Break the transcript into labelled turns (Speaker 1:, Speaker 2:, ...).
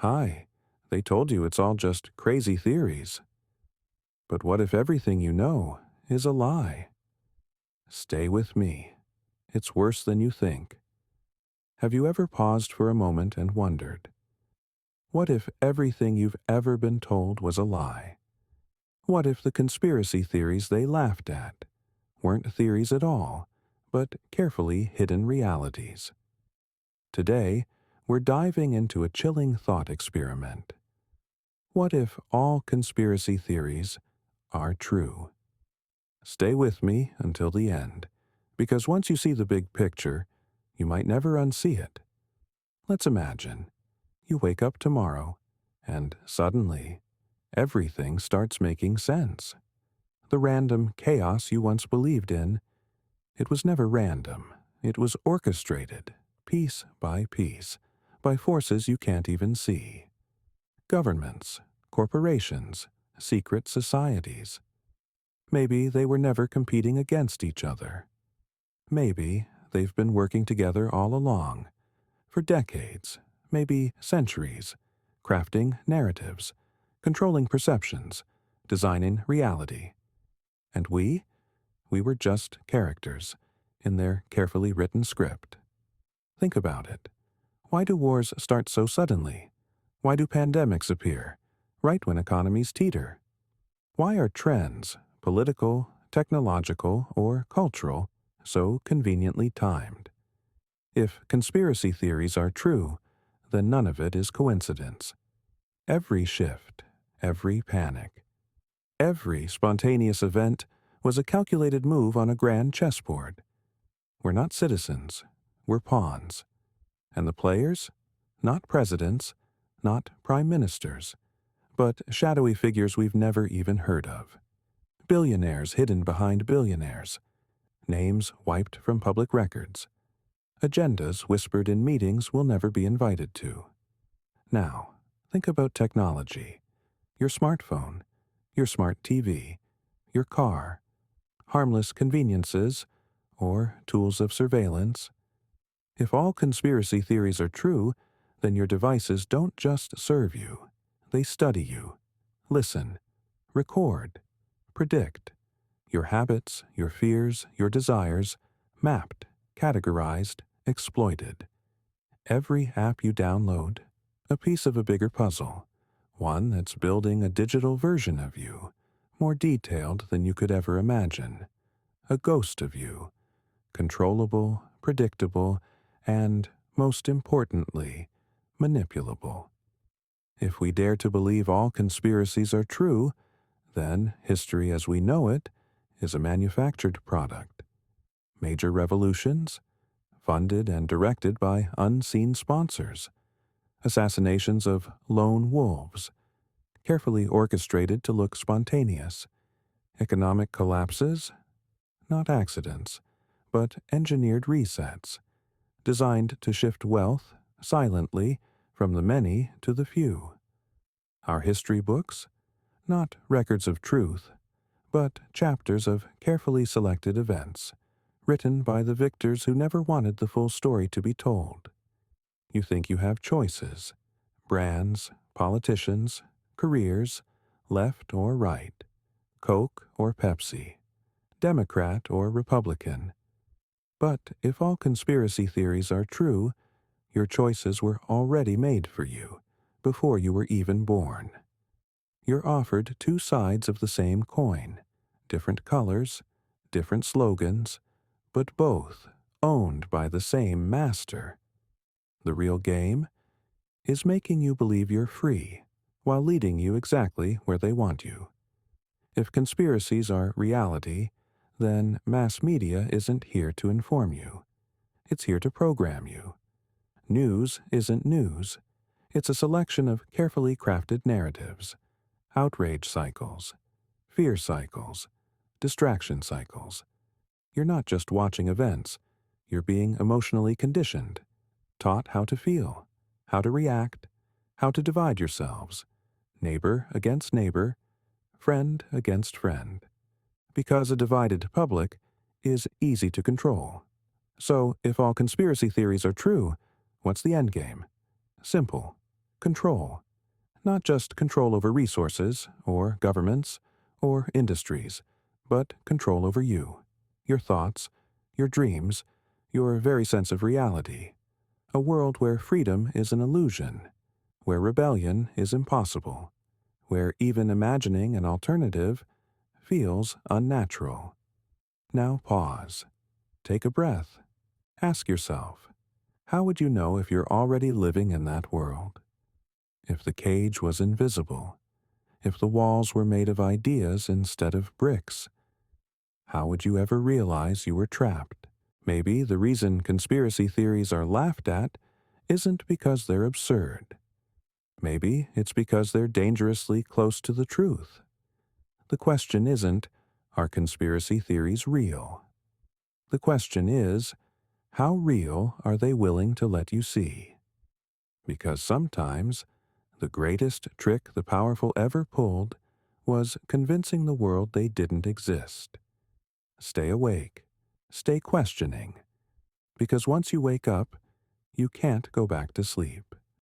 Speaker 1: Hi, they told you it's all just crazy theories. But what if everything you know is a lie? Stay with me. It's worse than you think. Have you ever paused for a moment and wondered, what if everything you've ever been told was a lie? What if the conspiracy theories they laughed at weren't theories at all, but carefully hidden realities? Today, we're diving into a chilling thought experiment. What if all conspiracy theories are true? Stay with me until the end, because once you see the big picture, you might never unsee it. Let's imagine you wake up tomorrow, and suddenly, everything starts making sense. The random chaos you once believed in, it was never random. It was orchestrated, piece by piece, by forces you can't even see. Governments, corporations, secret societies. Maybe they were never competing against each other. Maybe they've been working together all along, for decades, maybe centuries, crafting narratives, controlling perceptions, designing reality. And we were just characters in their carefully written script. Think about it. Why do wars start so suddenly? Why do pandemics appear right when economies teeter? Why are trends, political, technological, or cultural, so conveniently timed? If conspiracy theories are true, then none of it is coincidence. Every shift, every panic, every spontaneous event was a calculated move on a grand chessboard. We're not citizens, we're pawns. And the players? Not presidents, not prime ministers, but shadowy figures we've never even heard of. Billionaires hidden behind billionaires, names wiped from public records, agendas whispered in meetings we'll never be invited to. Now, think about technology. Your smartphone, your smart TV, your car, harmless conveniences, or tools of surveillance. If all conspiracy theories are true, then your devices don't just serve you, they study you, listen, record, predict. Your habits, your fears, your desires, mapped, categorized, exploited. Every app you download, a piece of a bigger puzzle, one that's building a digital version of you, more detailed than you could ever imagine. A ghost of you, controllable, predictable, and, most importantly, manipulable. If we dare to believe all conspiracies are true, then history as we know it is a manufactured product. Major revolutions, funded and directed by unseen sponsors. Assassinations of lone wolves, carefully orchestrated to look spontaneous. Economic collapses, not accidents, but engineered resets, designed to shift wealth, silently, from the many to the few. Our history books, not records of truth, but chapters of carefully selected events, written by the victors who never wanted the full story to be told. You think you have choices, brands, politicians, careers, left or right, Coke or Pepsi, Democrat or Republican. But if all conspiracy theories are true, your choices were already made for you, before you were even born. You're offered two sides of the same coin, different colors, different slogans, but both owned by the same master. The real game is making you believe you're free, while leading you exactly where they want you. If conspiracies are reality, then mass media isn't here to inform you. It's here to program you. News isn't news. It's a selection of carefully crafted narratives, outrage cycles, fear cycles, distraction cycles. You're not just watching events. You're being emotionally conditioned, taught how to feel, how to react, how to divide yourselves, neighbor against neighbor, friend against friend. Because a divided public is easy to control. So, if all conspiracy theories are true, what's the endgame? Simple. Control. Not just control over resources, or governments, or industries, but control over you, your thoughts, your dreams, your very sense of reality. A world where freedom is an illusion, where rebellion is impossible, where even imagining an alternative feels unnatural. Now pause. Take a breath. Ask yourself, how would you know if you're already living in that world? If the cage was invisible? If the walls were made of ideas instead of bricks? How would you ever realize you were trapped? Maybe the reason conspiracy theories are laughed at isn't because they're absurd. Maybe it's because they're dangerously close to the truth. The question isn't, are conspiracy theories real? The question is, how real are they willing to let you see? Because sometimes, the greatest trick the powerful ever pulled was convincing the world they didn't exist. Stay awake. Stay questioning. Because once you wake up, you can't go back to sleep.